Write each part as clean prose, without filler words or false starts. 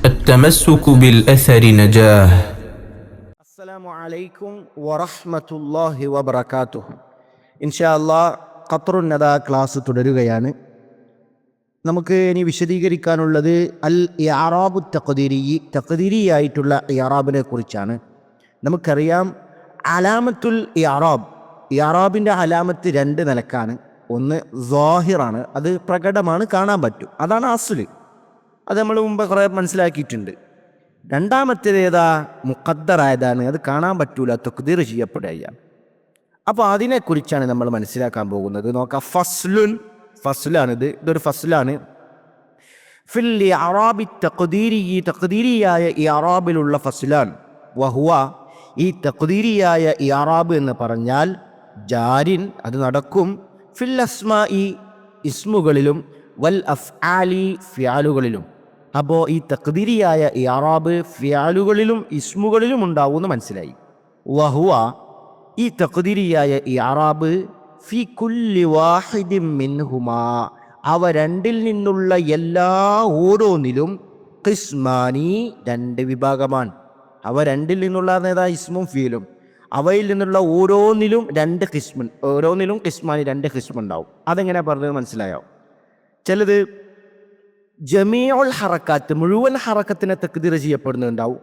التمسك بالأثر نجاه. السلام عليكم ورحمة الله وبركاته. إن شاء الله ഖത്റുൻ നദാ class തുടരുകയാണ്. നമുക്ക് ഇനി വിശദീകരിക്കാനുള്ളത് അൽ ഇഅറാബു തഖ്ദീരിയായിട്ടുള്ള ഇഅറാബിനെ കുറിച്ചാണ്. നമുക്കറിയാം അലാമത്തുൽ ഇഅറാബിൻ്റെ അലാമത്ത് രണ്ട് നിലക്കാണ്. ഒന്ന് സാഹിറാണ്, അത് പ്രകടമാണ്, കാണാൻ പറ്റും, അതാണ് അസ്ല്, അത് നമ്മൾ മുമ്പ് കുറേ മനസ്സിലാക്കിയിട്ടുണ്ട്. രണ്ടാമത്തേത് ഏതാ? മുഖദ്ദറായതാണ്, അത് കാണാൻ പറ്റൂല, തഖ്ദീർ ചെയ്യപ്പെടുകയാണ്. അപ്പോൾ അതിനെക്കുറിച്ചാണ് നമ്മൾ മനസ്സിലാക്കാൻ പോകുന്നത്. നോക്കാം. ഫസ്ലാണിത്, ഇതൊരു ഫസ്ലാണ്. ഫിൽ ഇഅറാബി തഖ്ദീരിയായ ഇഅറാബിലുള്ള ഫസ്ലാണ്. വഹുവ, ഈ തഖ്ദീരിയായ ഇഅറാബ് എന്ന് പറഞ്ഞാൽ ജാരിൻ, അത് നടക്കും, ഫിൽ അസ്മാഇ, ഇസ്മുകളിലും, വൽ അഫ്ആലി, ഫിയാലുകളിലും. അപ്പോൾ ഈ തഖ്ദീരിയായ ഇഅറാബ് ഫിയാലുകളിലും ഇസ്മുകളിലും ഉണ്ടാവുമെന്ന് മനസ്സിലായി. വഹുവ, ഈ തഖ്ദീരിയായ ഇഅറാബ് ഫി കുല്ലി വാഹിദിൻ മിൻഹുമാ, അവ രണ്ടിൽ നിന്നുള്ള എല്ലാ ഓരോന്നിലും ഖിസ്മാനി, രണ്ട് വിഭാഗമാണ്. അവ രണ്ടിൽ നിന്നുള്ള ഏതാ? ഇസ്മും ഫീലും. അവയിൽ നിന്നുള്ള ഓരോന്നിലും രണ്ട് ഖിസ്മൻ, ഓരോന്നിലും ഖിസ്മാനി, രണ്ട് ഖിസ്മുണ്ടാവും. അതെങ്ങനെ പറഞ്ഞത് മനസ്സിലായോ? ചിലത് ജമീഉൽ ഹറക്കാത്ത്, മുഴുവൻ ഹറക്കത്തിനെ തഖ്ദീർ ചെയ്യപ്പെടുന്നുണ്ടാവും.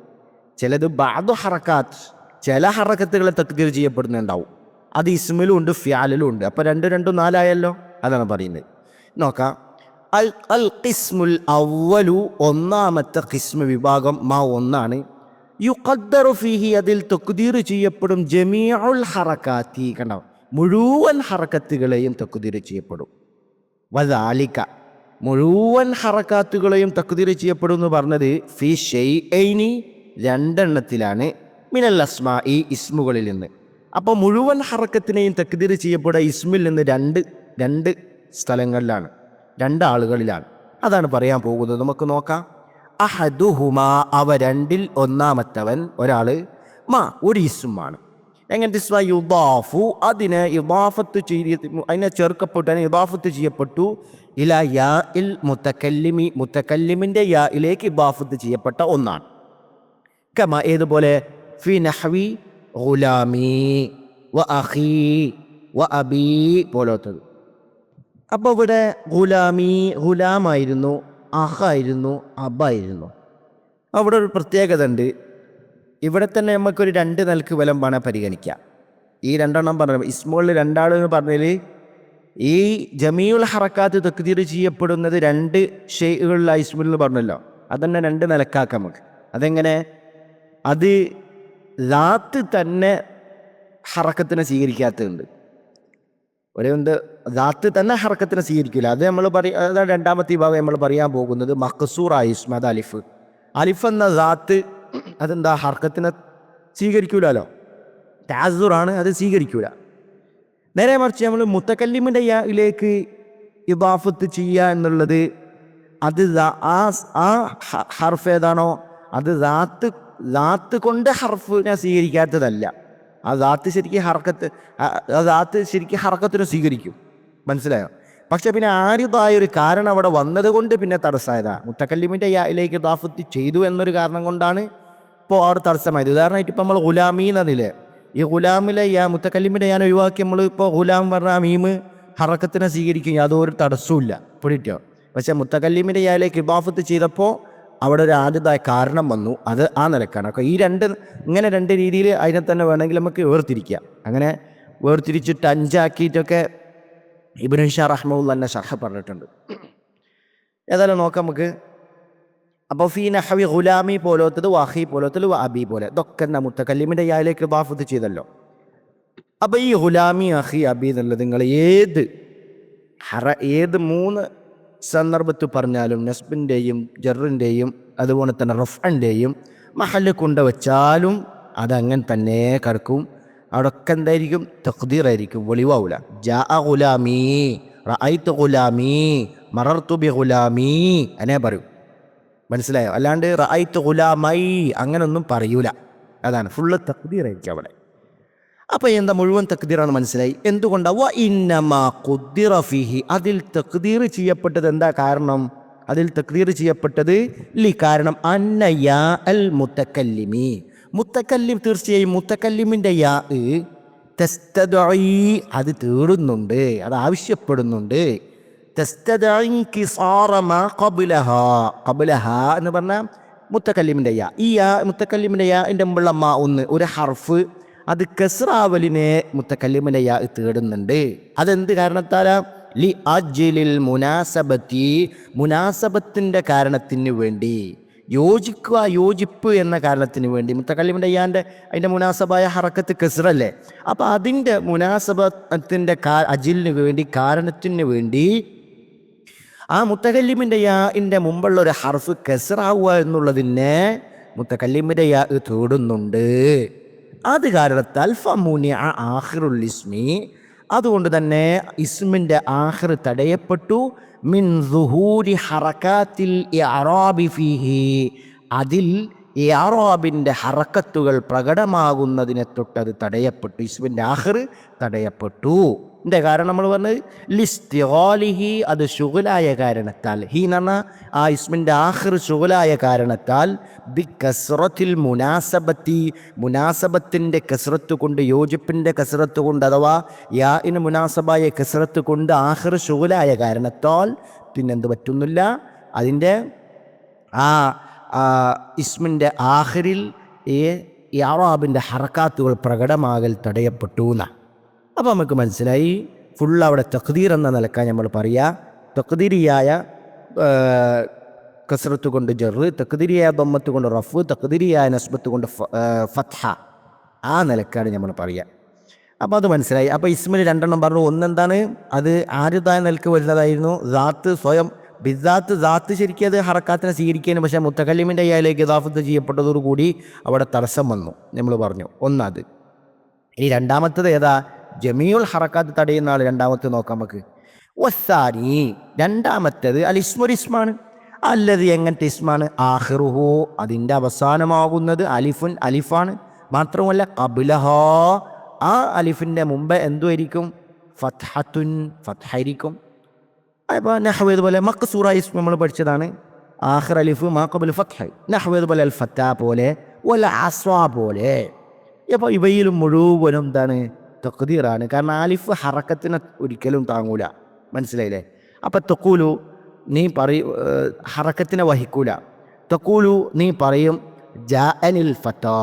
ചിലത് ബഅദു ഹറക്കാത്ത്, ചില ഹറക്കത്തുകളെ തഖ്ദീർ ചെയ്യപ്പെടുന്നുണ്ടാവും. അത് ഇസ്മിലും ഉണ്ട്, ഫിയാലിലും ഉണ്ട്. അപ്പോൾ രണ്ടും നാലായല്ലോ, അതാണ് പറയുന്നത്. നോക്കാം. അൽ ഖിസ്മുൽ അവ്വലു, ഒന്നാമത്തെ ഖിസ്മ വിഭാഗം, ഒന്നാണ്. യുഖദ്ദറു ഫീഹി, അതിൽ തഖ്ദീർ ചെയ്യപ്പെടും, ജമീഉൽ ഹറക്കാത്തി, കണ്ടോ, മുഴുവൻ ഹറക്കത്തുകളെയും തഖ്ദീർ ചെയ്യപ്പെടും. വദാലിക, മുഴുവൻ ഹറക്കാത്തുകളെയും തഖ്ദീർ ചെയ്യപ്പെടും എന്ന് പറഞ്ഞത് ഫി ഷൈഇനി, രണ്ടെണ്ണത്തിലാണ്, മിനൽ അസ്മാഇ, ഇസ്മുകളിൽ നിന്ന്. അപ്പോൾ മുഴുവൻ ഹറക്കത്തിനെയും തഖ്ദീർ ചെയ്യപ്പെടുക ഇസ്മിൽ നിന്ന് രണ്ട് സ്ഥലങ്ങളിലാണ്, രണ്ടാളുകളിലാണ്. അതാണ് പറയാൻ പോകുന്നത്. നമുക്ക് നോക്കാം. അഹദുഹുമാ, അവ രണ്ടിൽ ഒന്നാമത്തവൻ, ഒരാൾ, ഒരു ഇസ്മാണ്. എങ്ങനത്തെ ഇസ്മ? യുദാഫു, അതിനെ ഇദാഫത്ത് അതിനെ ചേർക്കപ്പെട്ടു, അതിനെ ഇദാഫത്ത് ചെയ്യപ്പെട്ടു, ഇല യാ ഇൽ മുത്തക്കല്ലിമി, മുത്തക്കല്ലിമിൻ്റെ യായിലേക്ക് ഇദാഫത്ത് ചെയ്യപ്പെട്ട ഒന്നാണ്. കമ, ഏതുപോലെ? ഫി നഹ്വി ഗുലാമി വ അഖീ വ അബീ പോലത്തത്. അപ്പോൾ ഇവിടെ ഗുലാമായിരുന്നു, അഹായിരുന്നു, അബായിരുന്നു. അവിടെ ഒരു പ്രത്യേകത ഉണ്ട്. ഇവിടെ തന്നെ നമുക്കൊരു രണ്ട് നിലക്ക് വിലമ്പാണ് പരിഗണിക്കുക. ഈ രണ്ടെണ്ണം പറഞ്ഞു, ഇസ്മുകളിൽ രണ്ടാളെന്ന് പറഞ്ഞാൽ ഈ ജമീഉൽ ഹറക്കാത്ത് തഖ്ദീർ ചെയ്യപ്പെടുന്നത് രണ്ട് ഷെയ്കളിൽ ഇസ്മുൽ എന്ന് പറഞ്ഞല്ലോ, അതന്നെ രണ്ട് നിലക്കാക്കാം നമുക്ക്. അതെങ്ങനെ? അത് ലാത്ത് തന്നെ ഹറക്കത്തിനെ സ്വീകരിക്കാത്തതുണ്ട്. ഒരേന്ത് ലാത്ത് തന്നെ ഹറക്കത്തിനെ സ്വീകരിക്കില്ല. അത് നമ്മൾ അതാണ് രണ്ടാമത്തെ വിഭാഗം നമ്മൾ പറയാൻ പോകുന്നത്. മഖ്സൂറായ ഇസ്മ, അത് അലിഫ് എന്ന ലാത്ത് അതെന്താ? ഹർക്കത്തിനെ സ്വീകരിക്കൂലോ, താസുറാണ്, അത് സ്വീകരിക്കൂല. നേരെ മറിച്ച് നമ്മൾ മുത്തക്കല്ലിമിൻ്റെ യായിലേക്ക് ഇദാഫത്ത് ചെയ്യുക എന്നുള്ളത്, അത് ആ ഹർഫ് ഏതാണോ അത് ലാത്ത് കൊണ്ട് ഹർഫിനെ സ്വീകരിക്കാത്തതല്ല. ആ ലാത്ത് ശരിക്കും ഹർക്കത്തിനെ സ്വീകരിക്കും, മനസ്സിലായോ? പക്ഷെ പിന്നെ ആരിതായൊരു കാരണം അവിടെ വന്നത് കൊണ്ട് പിന്നെ തടസ്സമായതാണ്. മുത്തക്കല്ലിമിൻ്റെ യായിലേക്ക് ഇദാഫത്ത് ചെയ്തു എന്നൊരു കാരണം കൊണ്ടാണ് ഇപ്പോൾ അവിടെ തടസ്സമായത്. ഉദാഹരണമായിട്ട് ഇപ്പോൾ നമ്മൾ ഗുലാമി എന്നതിലെ ഈ ഗുലാമിലെ മുത്തക്കല്ലിമിൻ്റെ ഞാൻ ഒഴിവാക്കി നമ്മൾ ഇപ്പോൾ ഗുലാം പറഞ്ഞ മീമ് ഹറക്കത്തിനെ സ്വീകരിക്കും, യാതൊരു തടസ്സവും പിടിക്കോ. പക്ഷെ മുത്തക്കല്ലിമിൻ്റെ യായിലേക്ക് ഇദാഫത്ത് ചെയ്തപ്പോൾ അവിടെ ഒരു ആദ്യതായ കാരണം വന്നു, അത് ആ നിലക്കാണ്. അപ്പോൾ ഇങ്ങനെ രണ്ട് രീതിയിൽ അതിനെ തന്നെ വേണമെങ്കിൽ നമുക്ക് വേർതിരിക്കാം. അങ്ങനെ വേർതിരിച്ചിട്ട് അഞ്ചാക്കിയിട്ടൊക്കെ ഇബ്നു ഹിഷാം റഹ്മത്തുള്ളാഹി തന്നെ ശർഹ് പറഞ്ഞിട്ടുണ്ട്. ഏതായാലും നോക്കാം നമുക്ക്. അപ്പോൾ ഫീ നഹ്വി ഗുലാമി പോലത്തത്, വാഹി പോലത്തത്, അബി പോലെ, ഇതൊക്കെ മുത്തക്കല്ലിമിൻ്റെ യായിലേക്ക് ഇദാഫത്ത് ചെയ്തല്ലോ. അപ്പോൾ ഈ ഗുലാമി, അഹി, അബി എന്നുള്ളത് നിങ്ങൾ ഏത് മൂന്ന് സന്ദർഭത്തിൽ പറഞ്ഞാലും, നസ്ബിൻ്റെയും ജറിൻ്റെയും അതുപോലെ തന്നെ റഫ്ഇൻ്റെയും മഹല്ല് കൊണ്ടുവച്ചാലും അതങ്ങനെ തന്നെ കറക്കും. അവിടെയൊക്കെ എന്തായിരിക്കും? തഖ്ദീറായിരിക്കും, വെളിവാവൂല. ജാഅ ഗുലാമി, റഅയ്തു ഗുലാമി, മറർതു ബി ഗുലാമി അങ്ങനെ പറയും, മനസ്സിലായോ? അല്ലാണ്ട് റഅയ്തു ഗുലാമൈ അങ്ങനൊന്നും പറയൂല. അതാണ് ഫുള്ള് തഖ്ദീറായിരിക്കും അവിടെ. അപ്പോൾ എന്താ? മുഴുവൻ തഖ്ദീറാണ്, മനസ്സിലായി. എന്തുകൊണ്ടാണ്? വ ഇന്നമാ ഖുദ്ദിറ ഫീഹി, അതിൽ തഖ്ദീർ ചെയ്യപ്പെട്ടത് എന്താ കാരണം? അതിൽ തക്ദീർ ചെയ്യപ്പെട്ടത് ലി കാരണം അന്ന യാ അൽ മുത്തക്കല്ലിമി മുത്തക്കല്ലിം തീർച്ചയായും മുത്തക്കല്ലിമിൻ്റെ യാ തസ്തദഈ അത് തേടുന്നുണ്ട്, അത് ആവശ്യപ്പെടുന്നുണ്ട്. തസ്തദഈ കിസാറ മാ ഖബ്ലഹാ ഖബ്ലഹാ എന്ന് പറഞ്ഞാൽ മുത്തക്കല്ലിമിൻ്റെ യാ. ഈ യാ മുത്തക്കല്ലിമിൻ്റെ യാ എൻ്റെ മുമ്പുള്ള മാ ഒരു ഹർഫ് അത് കസ്റാവലിനെ മുത്തക്കല്ലിമിൻ്റെ യാ തേടുന്നുണ്ട്. അതെന്ത് കാരണത്താലാ? ലി അജ്ലിൽ മുനാസബത്തി മുനാസബത്തിൻ്റെ കാരണത്തിന് വേണ്ടി, യോജിക്കുക യോജിപ്പ് എന്ന കാരണത്തിന് വേണ്ടി. മുത്തക്കല്ലിമിൻ്റെ യാൻ്റെ അതിൻ്റെ മുനാസബായ ഹറക്കത്ത് കസ്റല്ലേ, അപ്പോൾ അതിൻ്റെ മുനാസബത്തിൻ്റെ അജിലിന് വേണ്ടി, കാരണത്തിന് വേണ്ടി ആ മുത്തക്കല്ലിമിൻ്റെ യാൻ്റെ മുമ്പുള്ള ഒരു ഹർഫ് കസ്റാവുക എന്നുള്ളതിനെ മുത്തക്കല്ലിമിൻ്റെ യാ തേടുന്നുണ്ട്. അത് കാരണത്താൽ ഫമുനിഅ ആഖിറുൽ ഇസ്മി അതുകൊണ്ട് തന്നെ ഇസ്മിൻ്റെ ആഖിർ തടയപ്പെട്ടു. മിൻ ദുഹൂരി ഹറകാത്തിൽ ഇഅറാബി ഫീഹി അതിൽ ഇഅറാബിൻ്റെ ഹറക്കത്തുകൾ പ്രകടമാകുന്നതിനെ തൊട്ടത് തടയപ്പെട്ടു. ഇസ്മിൻ്റെ ആഖിർ തടയപ്പെട്ടു. ഇതിൻ്റെ കാരണം നമ്മൾ പറഞ്ഞത് ലിസ്തിഗാലിഹി അത് ശുഗലായ കാരണത്താൽ, ഹി എന്ന് പറഞ്ഞാൽ ആ ഇസ്മിൻ്റെ ആഖിർ ശുഗലായ കാരണത്താൽ, ബി കസ്റത്തിൽ മുനാസബത്തി മുനാസബത്തിൻ്റെ കസ്റത്ത് കൊണ്ട്, യോജിപ്പിൻ്റെ കസ്റത്ത് കൊണ്ട്, അഥവാ യാഇന് മുനാസബായ കസ്റത്ത് കൊണ്ട് ആഖിർ ശുഗലായ കാരണത്താൽ പിന്നെന്ത് പറ്റുന്നില്ല, അതിൻ്റെ ആ ഇസ്മിൻ്റെ ആഖിറിൽ ഇഅറാബിൻ്റെ ഹറക്കാത്തുകൾ പ്രകടമാകൽ തടയപ്പെട്ടു എന്നാണ്. അപ്പോൾ നമുക്ക് മനസ്സിലായി ഫുൾ അവിടെ തഖ്ദീർ എന്ന നിലക്കാൻ നമ്മൾ പറയുക. തഖ്ദീരിയായ കസ്റത്ത് കൊണ്ട് ജറ്, തഖ്ദീരിയായ ദമ്മത്ത് കൊണ്ട് റഫ്, തഖ്ദീരിയായ നസ്ബത്ത് കൊണ്ട് ഫത്ഹ, ആ നിലക്കാണ് നമ്മൾ പറയുക. അപ്പോൾ അത് മനസ്സിലായി. അപ്പോൾ ഇസ്മിൽ രണ്ടെണ്ണം പറഞ്ഞു. ഒന്നെന്താണ്? അത് ആരുതായ നിലക്ക് വരുന്നതായിരുന്നു ദാത്ത് സ്വയം ബിദാത്ത്. ദാത്ത് ശരിക്കും അത് ഹറക്കാത്തിനെ സ്വീകരിക്കാനും, പക്ഷേ മുത്തക്കല്ലിമിൻ്റെ യായിലേക്ക് ഇദാഫത്ത് ചെയ്യപ്പെട്ടതോടുകൂടി അവിടെ തടസ്സം വന്നു നമ്മൾ പറഞ്ഞു. ഒന്നത്. ഈ രണ്ടാമത്തത് ഏതാ? ജമീഉൽ ഹറക്കാത്ത് തടയുന്ന ആൾ. രണ്ടാമത്തെ നോക്കാം നമുക്ക്. വസ്സാനി രണ്ടാമത്തേത് അൽ ഇസ്മുൽ ഇസ്മാണ്. അല്ലത് എങ്ങനത്തെ ഇസ്മാണ്? ആഖിറുഹു അതിൻ്റെ അവസാനമാകുന്നത് അലിഫുൻ അലിഫാണ്. മാത്രമല്ല ഖബ്ലഹാ ആ അലിഫിൻ്റെ മുമ്പ് എന്തുമായിരിക്കും? ഫത്ഹത്തുൻ ഫത്ഹായിരിക്കും. അപ്പോൾ നഹ്വ് ഇതുപോലെ മഖ്സൂറ ഇസ്മ നമ്മൾ പഠിച്ചതാണ്. ആഖിർ അലിഫ് മാ ഖബ്ല ഫത്ഹ. നഹ്വ് ഇതുപോലെ അൽ ഫത്താ പോലെ വല അസ്വാ പോലെ. അപ്പോൾ ഇവയിലും മുഴുവനും എന്താണ്? തഖ്ദീറാണ്. കാരണം ആലിഫ് ഹറക്കത്തിനെ ഒരിക്കലും താങ്ങൂല. മനസ്സിലായില്ലേ? അപ്പം തഖൂലു നീ ഹറക്കത്തിനെ വഹിക്കൂല. തഖൂലു നീ പറയും ജാഅനിൽ ഫത്താ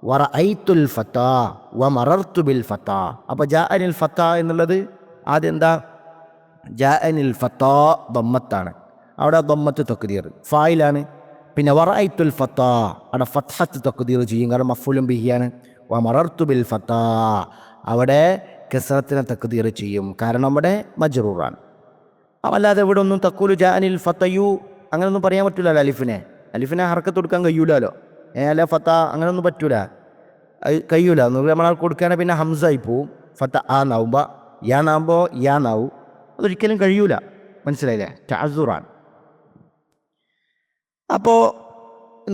വറഅയ്തുൽ ഫത്താ വമറർതു ബിൽ ഫത്താ. അപ്പോൾ ജാഅനിൽ ഫത്താ എന്നുള്ളത് ആദ്യം എന്താ? ജാഅനിൽ ഫത്താ ദമ്മത്താണ്. അവിടെ ദമ്മത്ത് തഖ്ദീർ ഫായിലാണ്. പിന്നെ വറഅയ്തുൽ ഫത്താ അവിടെ ഫത്ഹത്ത് തഖ്ദീർ ചെയ്യും, കാരണം മഫ്ഊലുൻ ബിഹിയാണ്. വമറർതു ബിൽ ഫത്താ അവിടെ കസ്റത്തിനെ തഖ്ദീർ ചെയ്യും, കാരണം അവിടെ മജ്റൂറാണ്. അല്ലാതെ ഇവിടെ ഒന്നും തഖൂലു ജാഅനിൽ ഫത്തയു അങ്ങനെയൊന്നും പറയാൻ പറ്റില്ലല്ലോ. അലിഫിനെ ഹർക്കത്ത് കൊടുക്കാൻ കഴിയൂലല്ലോ. അല്ല ഫത്ത അങ്ങനെയൊന്നും പറ്റൂല, കഴിയൂല. നമ്മൾ കൊടുക്കുകയാണെങ്കിൽ പിന്നെ ഹംസായി പോവും. ഫത്ത ആ നാവുമ്പോൾ യാനാവുമ്പോൾ യാനാവും. അതൊരിക്കലും കഴിയൂല. മനസ്സിലായില്ലേ? തഅസ്സുറാണ്. അപ്പോൾ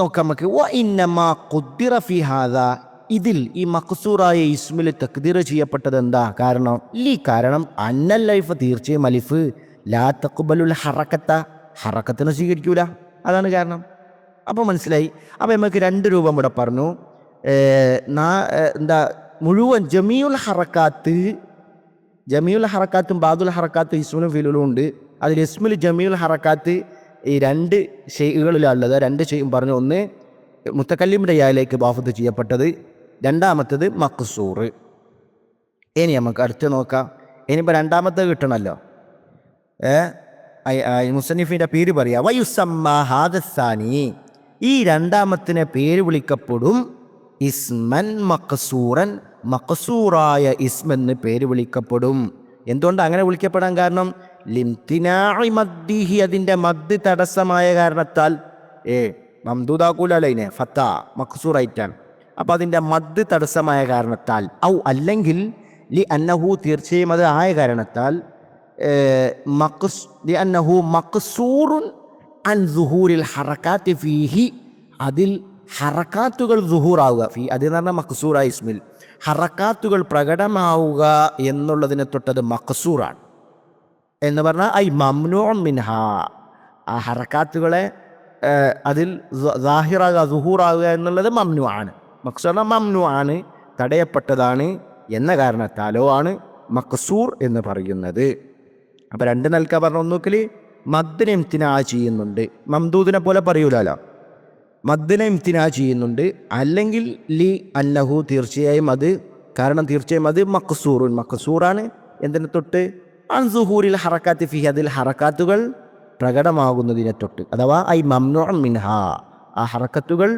നോക്കാം നമുക്ക്. വ ഇന്നമാ ഖുദ്ദിറ ഫി ഹാദാ ഇതിൽ ഈ മഖ്സൂറായ ഇസ്മിൽ തഖ്ദീർ ചെയ്യപ്പെട്ടത് എന്താ? കാരണം അന്നൽ ലൈഫ് തീർച്ചയായും അലിഫ് ലാ തഖ്ബലുൽ ഹറക്കത്ത ഹറക്കത്തിനെ സ്വീകരിക്കൂല. അതാണ് കാരണം. അപ്പോൾ മനസ്സിലായി. അപ്പോൾ നമുക്ക് രണ്ട് രൂപം ഇവിടെ പറഞ്ഞു. എന്താ മുഴുവൻ ജമീഉൽ ഹറക്കാത്തും ബാദുൽ ഹറക്കാത്തും ഇസ്മിലും ഫിലും ഉണ്ട്. അതിൽ ഇസ്മിൽ ജമീഉൽ ഹറക്കാത്ത് ഈ രണ്ട് ഷെയ്കളിലുള്ളത്. രണ്ട് ഷെയ്യും പറഞ്ഞു. ഒന്ന് മുത്തക്കല്ലിമിൻ്റെ യായിലേക്ക് ബാഫത്ത് ചെയ്യപ്പെട്ടത്, രണ്ടാമത്തത് മഖ്സൂർ. ഇനി നമുക്ക് അടുത്ത് നോക്കാം. ഇനിയിപ്പോൾ രണ്ടാമത്തെ കിട്ടണമല്ലോ. മുസന്നിഫിൻ്റെ പേര് പറയാം. വയുസമ്മ ഹാദസാനി ഈ രണ്ടാമത്തിനെ പേര് വിളിക്കപ്പെടും ഇസ്മൻ മഖ്സൂറൻ മഖ്സൂറായ ഇസ്മെന്ന് പേര് വിളിക്കപ്പെടും. എന്തുകൊണ്ട് അങ്ങനെ വിളിക്കപ്പെടാൻ കാരണം? ലിംതിനാഇ മദ്ദിഹി അതിൻ്റെ മദ് തടസ്സമായ കാരണത്താൽ. മംദൂദാക്കൂലല്ലേ ഫത്ത മഖ്സൂറായിട്ടാണ്. അപ്പോൾ അതിൻ്റെ മദ് തടസ്സമായ കാരണത്താൽ, ഔ അല്ലെങ്കിൽ ലി അന്നഹു തീർച്ചയായും അത് ആയ കാരണത്താൽ, ലി അന്നഹു മഖ്സൂറുൻ അൻ ദുഹൂരിൽ ഹറക്കാത്ത് ഫീഹി അതിൽ ഹറക്കാത്തുകൾ ദുഹൂറാവുക. അതെന്ന് പറഞ്ഞാൽ മഖ്സൂറായ ഇസ്മിൽ ഹറക്കാത്തുകൾ പ്രകടമാവുക എന്നുള്ളതിനെ തൊട്ടത് മഖ്സൂറാണ് എന്ന് പറഞ്ഞാൽ ഐ മംനൂഉൻ മിൻഹാ ആ ഹറക്കാത്തുകളെ അതിൽ സാഹിറാകുക സുഹൂറാകുക എന്നുള്ളത് മംനു ആണ്. മക്സൂർ മംനു ആണ്, തടയപ്പെട്ടതാണ് എന്ന കാരണത്താലോ ആണ് മക്സൂർ എന്ന് പറയുന്നത്. അപ്പം രണ്ട് നിലക്കാ പറഞ്ഞ ഒന്നുകിൽ മദ്ദിനെ ഇംതിനാ ചെയ്യുന്നുണ്ട്, മംദൂദിനെ പോലെ പറയൂലല്ലോ, മദ്ദിനെ ഇംതിനാ ചെയ്യുന്നുണ്ട്, അല്ലെങ്കിൽ ലി അന്നഹു തീർച്ചയായും അത്, കാരണം തീർച്ചയായും അത് മക്സൂറാണ്. എന്തിനെ തൊട്ട്? അൻസുഹൂരിൽ ഹറക്കാത്ത് ഫിഹി, അതിൽ ഹറക്കാത്തുകൾ പ്രകടമാകുന്നതിനെ തൊട്ട്, അഥവാ ഐ മംനു മിൻഹ, ആ ഹറക്കത്തുകൾ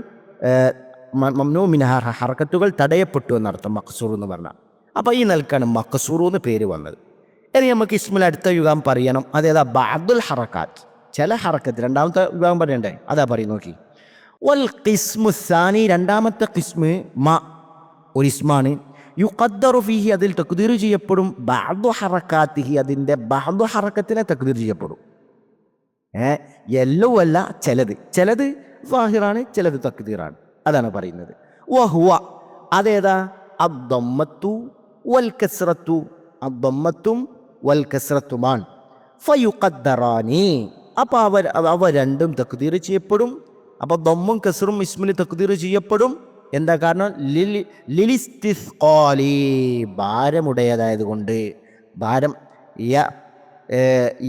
മംനു മിൻഹ, ഹറക്കത്തുകൾ തടയപ്പെട്ടു എന്നർത്ഥം മക്സൂർ എന്ന് പറഞ്ഞാൽ. അപ്പോൾ ഈ നിലക്കാണ് മക്സൂർ എന്ന് പേര് വന്നത്. ഇനി നമുക്ക് ഇസ്മിൽ അടുത്ത യുഗം പറയണം, അതേതാ? ബഅദുൽ ഹറക്കാത്ത്, ചില ഹറക്കത്ത്. രണ്ടാമത്തെ യുഗം പറയണ്ടേ? അതാ പറയും, നോക്കി. വൽ ഖിസ്മു സാനി, രണ്ടാമത്തെ ഖിസ്മ് മ, ഒരു ഇസ്മാണ്. യുഖദ്ദറു ഫീഹി, അതിൽ തഖ്ദീർ ചെയ്യപ്പെടും. ബഅദു ഹറക്കാത്തിഹി, അതിൻ്റെ ബഅദു ഹറക്കത്തിനെ തഖ്ദീർ ചെയ്യപ്പെടും. എല്ലോ അല്ല, ചിലത് സാഹിറാണ്, ചിലത് തഖ്ദീറാണ്. അതാണ് പറയുന്നത്. വഹുവ, അതേതാ? അദ്ദമ്മത്തു വൽ കസ്റത്തു, അദ്ദമ്മത്തും വൽ കസ്റത്തുമാണ്. ഫയുഖദ്ദറാനി, അപ്പോൾ അവ രണ്ടും തഖ്ദീർ ചെയ്യപ്പെടും. അപ്പോൾ ദമ്മും കസ്റും ഇസ്മിൽ തഖ്ദീർ ചെയ്യപ്പെടും. എന്താ കാരണം? ലിലിസ്തിസ്ഖാലി, ഭാരമുടയതായത് കൊണ്ട്. ഭാരം,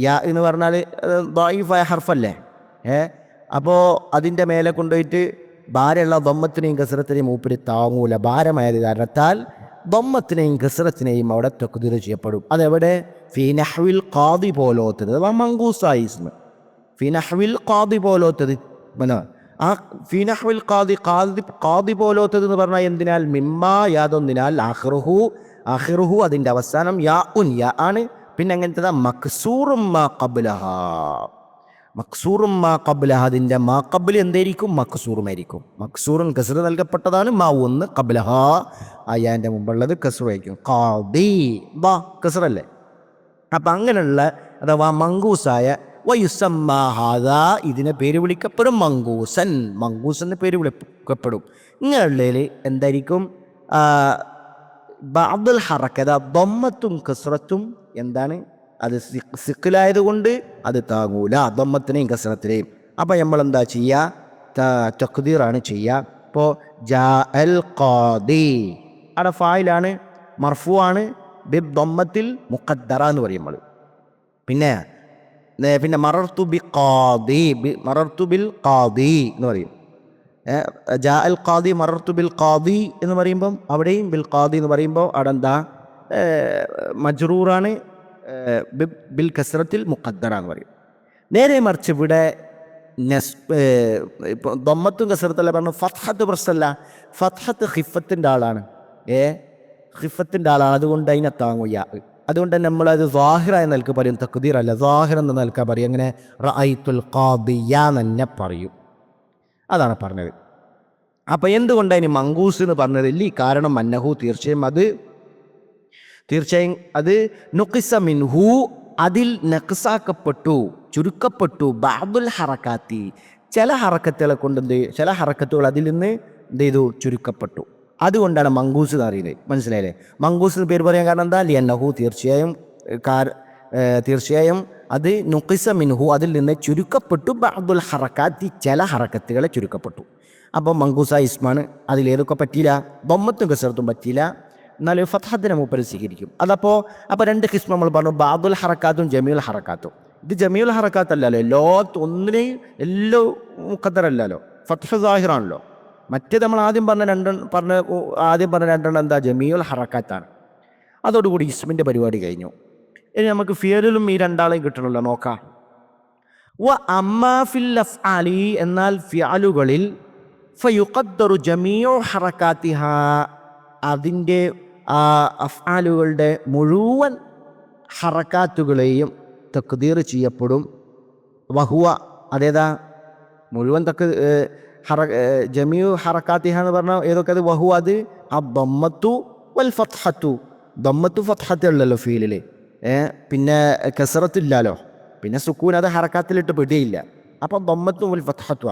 യ എന്ന് പറഞ്ഞാൽ ദഈഫായ ഹർഫല്ലേ, അപ്പോൾ അതിൻ്റെ മേലെ കൊണ്ടുപോയിട്ട് ഭാരമുള്ള ദമ്മത്തിനെയും കസ്റത്തിനെയും മൂപ്പര് താങ്ങൂല. ഭാരമായത് കാരണത്താൽ ദമ്മത്തിനെയും കസ്റത്തിനെയും അവിടെ തഖ്ദീർ ചെയ്യപ്പെടും. അതെവിടെ? ഫീ നഹ്വിൽ ഖാദി പോലോത്തത്, മങ്കൂസായ ഇസ്മ. ഫീ നഹ്വിൽ ഖാദി പോലോത്തത്, ആ ഫീ നഹ്വിൽ ഖാദി പോലോത്തത് എന്ന് പറഞ്ഞാൽ എന്തിനാൽ? മിമ്മാ, യാതൊന്നിനാൽ, ആഖിറുഹു അതിൻ്റെ അവസാനം യാ ആണ്. പിന്നെ എങ്ങനത്തെ? മക്സൂറും മാ ഖബ്ലഹ, മക്സൂറും മാ ഖബ്ലഹ, അതിൻ്റെ മാ ഖബ്ൽ എന്തായിരിക്കും? മക്സൂറുമായിരിക്കും. മക്സൂറും കസ്ർ നൽകപ്പെട്ടതാണ്. മാ ഒന്ന്, ഖബ്ലഹ അയാൻ്റെ മുമ്പുള്ളത് കസ്റായിരിക്കും. ഖാദി ബാ കസ്റല്ലേ. അപ്പം അങ്ങനെയുള്ള അഥവാ മങ്കൂസായ വയുസമ്മ ഹാദാ, ഇതിനെ പേര് വിളിക്കപ്പെടും മങ്കൂസൻ, മങ്കൂസ് എന്ന പേര് വിളിക്കപ്പെടും. ഇങ്ങനെയുള്ളതിൽ എന്തായിരിക്കും? ബഅദുൽ ഹറക്കത, ദമ്മത്തും കസ്റത്തും എന്താണ്? അത് സിഖിലായതുകൊണ്ട് അത് താങ്ങൂല, ദമ്മത്തിനെയും കസ്റത്തിനെയും. അപ്പം നമ്മൾ എന്താ ചെയ്യുക? തഖ്ദീറാണ് ചെയ്യുക. ഇപ്പോൾ ജാ അൽ ഖാദി, അവിടെ ഫായിലാണ്, മർഫൂ ആണ്, ബിബ് ദമ്മത്തിൽ മുഖദ്ദറ എന്ന് പറയും നമ്മൾ. പിന്നെ മറർത്തു ബി ഖാദി, മറർത്തു ബിൽ ഖാദി എന്ന് പറയും. ജാ അൽ ഖാദി മറർത്തു ബിൽ ഖാദി എന്ന് പറയുമ്പം അവിടെയും ബിൽ ഖാദി എന്ന് പറയുമ്പോൾ അവിടെ എന്താ? മജ്റൂറാണ്, ബിൽ കസ്റത്തിൽ മുഖദ്ദറ എന്ന് പറയും. നേരെ മറിച്ച് ഇവിടെ ഇപ്പോൾ ദമ്മത്തും കസ്റത്തല്ല പറഞ്ഞു, ഫത്ഹത്ത് പ്രശ്നമല്ല. ഫത്ഹത്ത് ഖിഫത്തിൻ്റെ ആളാണ്, ഖിഫത്തിൻ്റെ ആളാണ്, അതുകൊണ്ട് അതിനെ താങ്ങുക. അതുകൊണ്ട് തന്നെ നമ്മളത് സാഹിറായ നിലക്ക് പറയും, തഖ്ദീർ അല്ല, സാഹിർ എന്ന നിലക്ക് പറയും. അങ്ങനെ റഅയ്തുൽ ഖാദിയ തന്നെ പറയും. അതാണ് പറഞ്ഞത്. അപ്പം എന്തുകൊണ്ടാണ് ഇനി മങ്കൂസ് എന്ന് പറഞ്ഞതില്ല? കാരണം അന്നഹു, തീർച്ചയായും അത് നുഖിസ മിൻഹു, അതിൽ നഖ്സാക്കപ്പെട്ടു, ചുരുക്കപ്പെട്ടു. ബഅദുൽ ഹറക്കാത്തി, ചില ഹറക്കത്തുകളെ കൊണ്ട് ചില ഹറക്കത്തുകൾ അതിൽ നിന്ന് എന്ത് ചെയ്തു? ചുരുക്കപ്പെട്ടു. അതുകൊണ്ടാണ് മങ്കൂസ് എന്ന് അറിയുന്നത്. മനസ്സിലായില്ലേ? മങ്കൂസ് എന്ന് പേര് പറയാൻ കാരണം എന്താ? ലിയന്നഹു, തീർച്ചയായും അത് നുഖിസ മിൻഹു, അതിൽ നിന്ന് ചുരുക്കപ്പെട്ടു. ബഅദുൽ ഹറക്കാത്തി, ചില ഹറക്കത്തുകളെ ചുരുക്കപ്പെട്ടു. അപ്പോൾ മങ്കൂസ ഇസ്മാണ്. അതിലേതൊക്കെ പറ്റിയില്ല? ദമ്മത്തും കസ്റത്തും പറ്റിയില്ല, എന്നാലും ഫത്ഹത്തിനെ മൂപ്പര് സ്വീകരിക്കും. അപ്പോൾ രണ്ട് ഖിസ്മ നമ്മൾ പറഞ്ഞു, ബഅദുൽ ഹറക്കാത്തും ജമീഉൽ ഹറക്കാത്തും. ഇത് ജമീഉൽ ഹറക്കാത്ത് അല്ലല്ലോ, ഒന്നിനെയും എല്ലോ മുഖദ്ദറല്ലല്ലോ, ഫത്ഹ സാഹിറാണല്ലോ. മറ്റേത് നമ്മൾ ആദ്യം പറഞ്ഞ രണ്ടെണ്ണം എന്താ? ജമീഉൽ ഹറക്കാത്താണ്. അതോടുകൂടി ഇസ്മിൻ്റെ പരിപാടി കഴിഞ്ഞു. ഇനി നമുക്ക് ഫിയലിലും ഈ രണ്ടാളെയും കിട്ടണമല്ലോ, നോക്കാം. വ അമ്മാ ഫിൽ അഫ്ആലി, എന്നാൽ ഫിഅലുകളിൽ ഫയുഖദ്ദറു ജമീഉ ഹറക്കാത്തിഹ, അതിൻ്റെ അഫ്ആലുകളുടെ മുഴുവൻ ഹറക്കാത്തുകളെയും തഖ്ദീർ ചെയ്യപ്പെടും. വഹുവ, അതേതാ? മുഴുവൻ ജമീഉ ഹറക്കാത്തിഹ എന്ന് പറഞ്ഞാൽ ഏതൊക്കെ? അത് വഹുവ, അത് അദ്ദമ്മത്തു വൽ ഫത്ഹത്തു. ദമ്മത്തു ഫത്ഹത്ത് ഉള്ളല്ലോ ഫീലിൽ, പിന്നെ കസ്റത്തില്ലല്ലോ, പിന്നെ സുക്കൂൻ, അത് ഹറക്കാത്തിലിട്ട് പെടുകയില്ല. അപ്പം ദമ്മത്തു വൽ ഫത്ഹത്തു.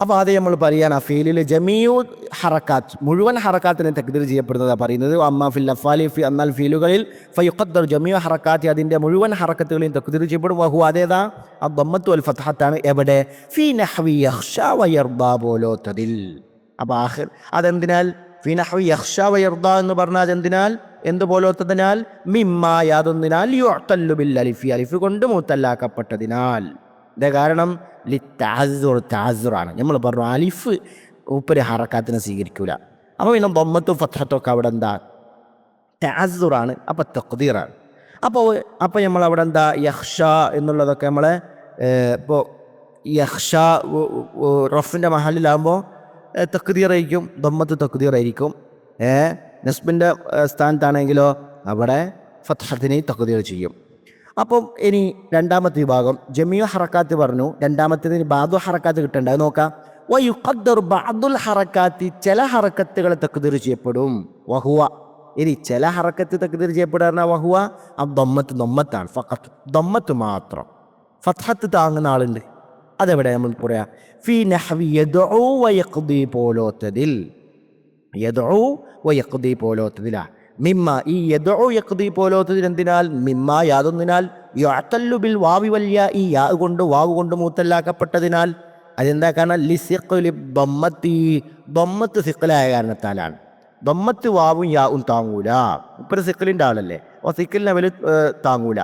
അപ്പോൾ ആദ്യം നമ്മൾ പറയുകയാണ് ആ ഫീലിൽ ജമീഉ ഹറക്കാത്ത് മുഴുവൻ ഹറക്കാത്തിനെ തക്ദീർ ചെയ്യപ്പെടുന്നതാണ് പറയുന്നത്. അമ്മ ഫിൽ അഫ്ആലി എന്നാൽ ഫീലുകളിൽ ഫയുഖദ്ദർ ജമീഉ ഹറക്കാത്തി അതിൻ്റെ മുഴുവൻ ഹറക്കത്തുകളെയും തക്ദീർ ചെയ്യപ്പെടും. വഹു അതേതാ അദ്ദമ്മത്തു വൽ ഫത്ഹത്താണ്. എവിടെ? ഫീ നഹ്വി യഖ്ശാ വയർദാ പോലോത്തതിൽ. അപ്പോൾ ആഖിർ അതെന്തിനാൽ ഫീ നഹ്വി യഖ്ശാ വയർദാ എന്ന് പറഞ്ഞാൽ അതെന്തിനാൽ എന്ത് പോലോത്തതിനാൽ മിമ്മാ യാതൊന്നിനാൽ യുഅ്തല്ലു ബിൽ അലിഫി അലിഫ് കൊണ്ട് മുത്തല്ലാക്കപ്പെട്ടതിനാൽ. ഇതേ കാരണം താസുറാണ്. നമ്മൾ പറഞ്ഞു അലിഫ് ഉപ്പര് ഹറക്കാത്തിനെ സ്വീകരിക്കൂല. അപ്പോൾ പിന്നെ ദമ്മത്തും ഫത്ഹത്തൊക്കെ അവിടെ എന്താ താസുറാണ്, അപ്പം തഖ്ദീറാണ്. അപ്പോൾ നമ്മൾ അവിടെ എന്താ യഖ്ഷ എന്നുള്ളതൊക്കെ നമ്മളെ ഇപ്പോൾ യഖ്ഷ റഫിൻ്റെ മഹലിലാകുമ്പോൾ തഖ്ദീറായിരിക്കും, ദമ്മത്ത് തഖ്ദീറായിരിക്കും. നസ്ബിൻ്റെ സ്ഥാനത്താണെങ്കിലോ അവിടെ ഫത്ഹത്തിനെ തഖ്ദീർ ചെയ്യും. അപ്പം ഇനി രണ്ടാമത്തെ വിഭാഗം ജമീഉ ഹറക്കാത്ത് പറഞ്ഞു. രണ്ടാമത്തേതിന് ബാദു ഹറക്കാത്ത് കിട്ടേണ്ട. അത് നോക്കാം. വയുഖദ്ദറു ബഅദുൽ ഹറക്കാത്തി ചില ഹറക്കത്തുകൾ തഖ്ദീർ ചെയ്യപ്പെടും. വഹുവ ഇനി ചില ഹറക്കത്ത് തഖ്ദീർ ചെയ്യപ്പെടുന്ന വഹുവ ദമ്മത്ത് ദമ്മത്താണ്. ഫഖത്ത് ദമ്മത്ത് മാത്രം. ഫത്ഹത്ത് താങ്ങുന്ന ആളുണ്ട്. അതെവിടെ നമ്മൾ പറയാം? ഫീ നഹ്വി യദ്ഉ വയഖ്ദി പോലോത്തതിൽ. യദ്ഉ വയഖ്ദി പോലോത്തതിലാ. മിമ്മ ഈ യദ്ഉ യഖ്ദി പോലോത്തതിൽ എന്തിനാൽ മിമ്മ യാതൊന്നിനാൽ യുഅ്തല്ലു ബിൽ വാവി വൽ യാ ഈ യാ കൊണ്ട് വാവ് കൊണ്ട് മുത്തല്ലാക്കപ്പെട്ടതിനാൽ. അതെന്താ കാരണം? ലിസിഖ്ലി ദമ്മത്തി ദമ്മത്ത് സിഖലായ കാരണത്താലാണ്. ദമ്മത്ത് വാവും യാവും താങ്ങൂല. ഇപ്പം സിഖലിൻ്റെ ആളല്ലേ, അപ്പോൾ സിഖലിനെ അവൽ താങ്ങൂല.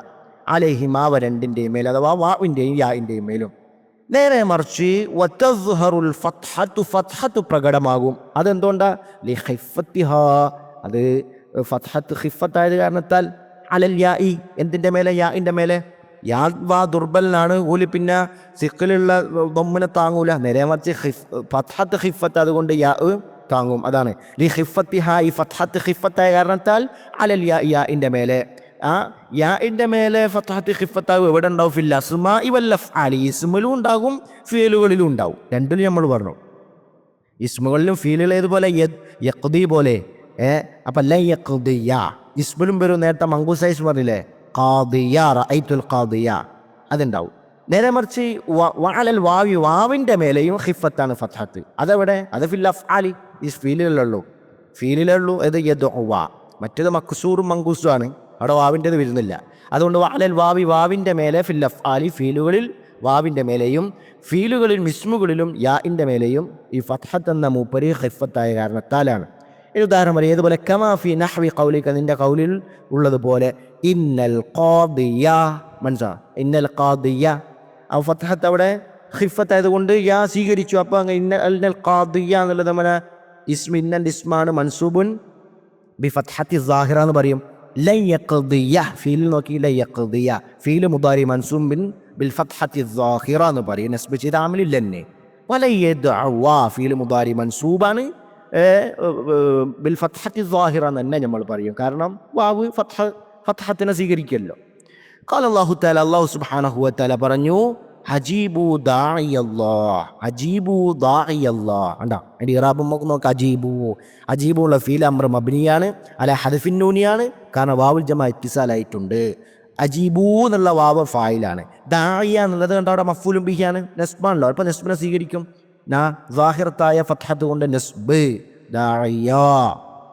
അലൈഹിമ അവ രണ്ടിൻ്റെയും മേൽ അഥവാ വാവിൻ്റെയും യാഇൻ്റെയും മേലും. നേരെ മറിച്ച് വതസ്ഹറുൽ ഫത്ഹത്തു ഫത്ഹത്ത് പ്രകടമാകും. അതെന്തുകൊണ്ടാ? ലിഖിഫത്തിഹാ അത് ഫത്ഹത്ത് ഖിഫത്തായത് കാരണത്താൽ അലൽ യാഇ എന്തിൻ്റെ മേലെ? യാഇൻ്റെ മേലെ. യാ വാ ദുർബലനാണ്, ഓല് പിന്നെ സിഖിലുള്ള ദമ്മിനെ താങ്ങൂല. നേരെ മറിച്ച് ഫത്ഹത്ത് ഖിഫത്ത് അതുകൊണ്ട് യാ താങ്ങും. അതാണ് ലി ഖിഫത്തിഹാ ഈ ഫത്ഹത്ത് ഖിഫത്തായ കാരണത്താൽ അലൽ യാഇൻ്റെ മേലെ. ആ യാഇൻ്റെ മേലെ ഫത്ഹത്ത് ഖിഫത്താകും. എവിടെ ഉണ്ടാവും? ഫിൽ അസ്മാഇ വൽ അഫ്ആലി ഇസ്മിലും ഉണ്ടാകും ഫീലുകളിലും ഉണ്ടാവും. രണ്ടിലും നമ്മൾ പറഞ്ഞു. ഇസ്മുകളിലും ഫീലുകൾ ഏതുപോലെ? യഖ്ദി പോലെ. അപ്പം ലയഖ്ദിയ ഇസ്മിലും വരും. നേരത്തെ മങ്കൂസൈസ് പറഞ്ഞില്ലേ ഖാദിയ റഅയ്തുൽ ഖാദിയ അതുണ്ടാവും. നേരെ മറിച്ച് വഅലൽ വാവി വാവിൻ്റെ മേലെയും ഖിഫത്താണ് ഫത്ഹത്ത്. അതെവിടെ? അത് ഫിൽ അഫ്ആലി ഈ ഫീലിലുള്ളൂ. അത് യദ്ഉവ. മറ്റേത് മക്സൂറും മങ്കൂസുമാണ്. അവിടെ വാവിൻ്റെത് വരുന്നില്ല. അതുകൊണ്ട് വഅലൽ വാവി വാവിൻ്റെ മേലെ ഫിൽ അഫ്ആലി ഫീലുകളിൽ വാവിൻ്റെ മേലെയും ഫീലുകളിൽ മിസ്മുകളിലും യാഇൻ്റെ മേലെയും ഈ ഫത്ഹത്ത് എന്ന മൂപ്പരി ഖിഫത്തായ കാരണത്താലാണ്. ഒരു ഉദാഹരണം പറയും. ഏതുപോലെ കമാഫി നഹ്വി ഖൗലിക നിൻ്റെ ഖൗലിൽ ഉള്ളതുപോലെ ഇന്നൽ ഖാദിയ. മനസ്സാ ഇന്നൽ ഖാദിയ ആ ഫത്ഹത്ത് അവിടെ ഖിഫത്തായതുകൊണ്ട് യാ സ്വീകരിച്ചു. അപ്പോൾ അങ്ങ് ഇന്നൽ ഖാദിയ എന്നുള്ളത് നമ്മളെ ഇന്നൻ്റെ ഇസ്മാണ് മൻസൂബുൻ ബി ഫത്ഹത്തി സാഹിറ എന്ന് പറയും. ലയഖ്ദിയ ഫീൽ നോക്കി ലയഖ്ദിയ ഫീൽ മുദാരി മൻസൂബിൻ ബിൽ ഫത്ഹത്തി സാഹിറ എന്ന് പറയും. നസ്ബ് ചെയ്ത ആമിലിൽ തന്നെ. വലയദ്ഉവ ഫീൽ മുദാരി മൻസൂബാണ് ബിൽ ഫത്ഹത്തി സാഹിറ എന്ന് തന്നെ നമ്മൾ പറയും. കാരണം വാവ് ഫത്ഹത്തിനെ സ്വീകരിക്കല്ലോ. ഖാല അല്ലാഹു തആല അല്ലാഹു സുബ്ഹാനഹു വ തആല പറഞ്ഞു അജീബു ദാഇയല്ലാഹ്. അജീബു ദാഇയല്ലാഹ് കണ്ടാ അതിൻ്റെ ഇറാബും നോക്കുക. അജീബു ഉള്ള ഫീൽ അംർ മബ്നിയാണ് അല ഹദ്ഫിൻ നൂനിയാണ്. കാരണം വാവുൽ ജമാ ഇത്തിസാലായിട്ടുണ്ട്. അജീബു എന്നുള്ള വാവ് ഫായിലാണ്. ദാഇയ എന്നുള്ളത് കണ്ട അവിടെ മഫ്ഊലും ബിഹിയാണ്, നസ്ബാണല്ലോ. അപ്പോൾ നസ്ബിനെ സ്വീകരിക്കും. സാഹിറത്തായ ഫത്ഹത്ത് കൊണ്ട് നസ്ബ് ദാഇയ.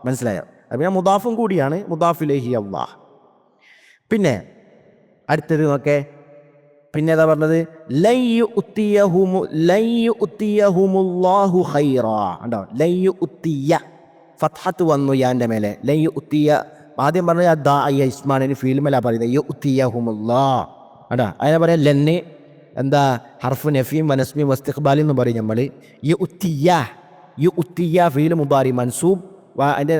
മനസ്സിലായോ? അപ്പം ഞാൻ മുദാഫും കൂടിയാണ്. മുദാഫ് ഇലൈഹി അല്ലാഹ്. പിന്നെ അടുത്തത് നോക്കേ. പിന്നെ ഏതാ പറഞ്ഞത്? ലയ്യുഅ്തിയഹുമുല്ലാഹു ഖൈറാ. കണ്ടോ? ലയ്യുഅ്തിയ ഫത്ഹത്ത് വന്നു യാൻ്റെ മേലെ. ലയ്യുഅ്തിയ ആദ്യം പറഞ്ഞ ദാഇയ ഇസ്മാനിന് ഫീൽമല പറയുന്നത് യുഅ്തിയഹുമുല്ലാഹ്. കണ്ടോ? അതിനെ പറയാം ലന്ന് എന്താ ഹർഫ് നഫീം വനസ്മീം വസ്തിഖ്ബാലി എന്ന് പറയും നമ്മൾ. യുഅ്തിയ ഫീൽ മുദാരി മൻസൂബ്. അതിൻ്റെ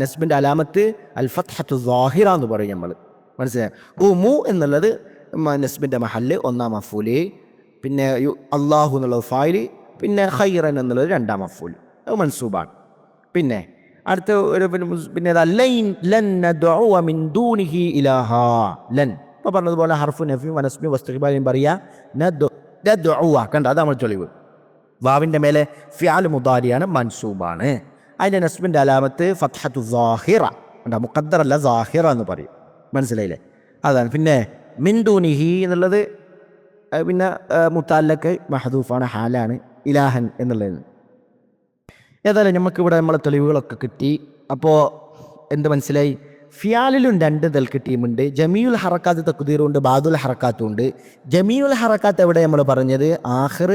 നസ്ബിൻ്റെ അലാമത്ത് അൽ ഫത്ഹത്തു സാഹിറ എന്ന് പറയും നമ്മൾ. മനസ്സിലായോ? ഉമു എന്നുള്ളത് നസ്ബിൻ്റെ മഹല്ല് ഒന്നാം മഫൂല്. പിന്നെ അള്ളാഹു എന്നുള്ളത് ഫായില്. പിന്നെ ഖൈറൻ എന്നുള്ളത് രണ്ടാം മഫൂൽ. അത് മൻസൂബാണ്. പിന്നെ അടുത്ത ഒരു പിന്നെ ലൻ നദ്ഉവ മിൻ ദൂനിഹി ഇലാഹാ. ലൻ ഇപ്പോൾ പറഞ്ഞതുപോലെ ഹർഫു നഫീം വനസ്മീം വസ്തിഖ്ബാലിയും പറയുക നദ്ഉവ. കണ്ട അത് നമ്മൾ തെളിവ്. വാവിൻ്റെ മേലെ ഫിഅൽ മുദാരിയാണ്, മൻസൂബാണ്. അതിൻ്റെ നസ്ബിൻ്റെ അലാമത്ത് ഫത്ഹത്തു സാഹിറ. കണ്ട മുഖദ്ദർ അല്ല സാഹിറ എന്ന് പറയും. മനസ്സിലായില്ലേ? അതാണ്. പിന്നെ മിൻ ദൂനിഹി എന്നുള്ളത് പിന്നെ മുത്തഅല്ലഖ് മഹ്ദൂഫാണ്, ഹാലാണ്. ഇലാഹൻ എന്നുള്ളത്. ഏതായാലും നമുക്കിവിടെ നമ്മളെ തെളിവുകളൊക്കെ കിട്ടി. അപ്പോൾ എന്ത് മനസ്സിലായി? ഫിയാലിലും 2 നിലക്ക് ടീമുണ്ട്. ജമീഉൽ ഹറക്കാത്ത് തഖ്ദീറും ഉണ്ട്, ബാദുൽ ഹറക്കാത്തും ഉണ്ട്. ജമീഉൽ ഹറക്കാത്ത് എവിടെ നമ്മൾ പറഞ്ഞത്? ആഖിർ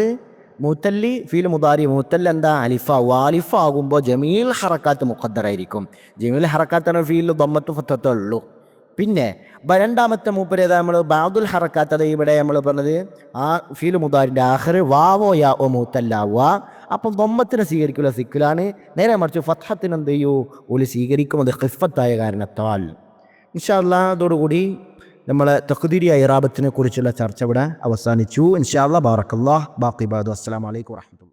മുത്തല്ലി ഫീൽ മുദാരി. മുത്തല്ല എന്താ? അലിഫ. വാലിഫ ആകുമ്പോൾ ജമീഉൽ ഹറക്കാത്ത് മുഖദ്ദറായിരിക്കും. ജമീഉൽ ഹറക്കാത്താണ് ഫീൽ ദമ്മത്തു ഫത്തത്തേ ഉള്ളൂ. പിന്നെ രണ്ടാമത്തെ മൂപ്പര് ഏതാ? നമ്മൾ ബാദുൽ ഹറക്കാത്ത്. അത് ഇവിടെ നമ്മൾ പറഞ്ഞത് ആ ഫീൽ മുദാരിൻ്റെ ആഖിർ വാവോ യാ ഓ മുത്തല്ല വാ. അപ്പം ദമ്മത്തിനെ സ്വീകരിക്കില്ല, സിക്കിലാണ്. നേരെ മറിച്ച് ഫത്ഹത്തിന് എന്ത് ചെയ്യൂ? ഓല് സ്വീകരിക്കും, അത് ഖിഫത്തായ കാരണത്താൽ. ഇൻഷാ അല്ലാഹ് അതോടുകൂടി നമ്മളെ തഖ്ദീരി ഇറാബത്തിനെ കുറിച്ചുള്ള ചർച്ച ഇവിടെ അവസാനിച്ചു. ഇൻഷാ അല്ലാഹ്. ബാറക്കല്ലാഹ്. ബാഖി ബാദു. അസ്സലാമു അലൈക്കും വറഹ്മത്തുള്ളാഹി.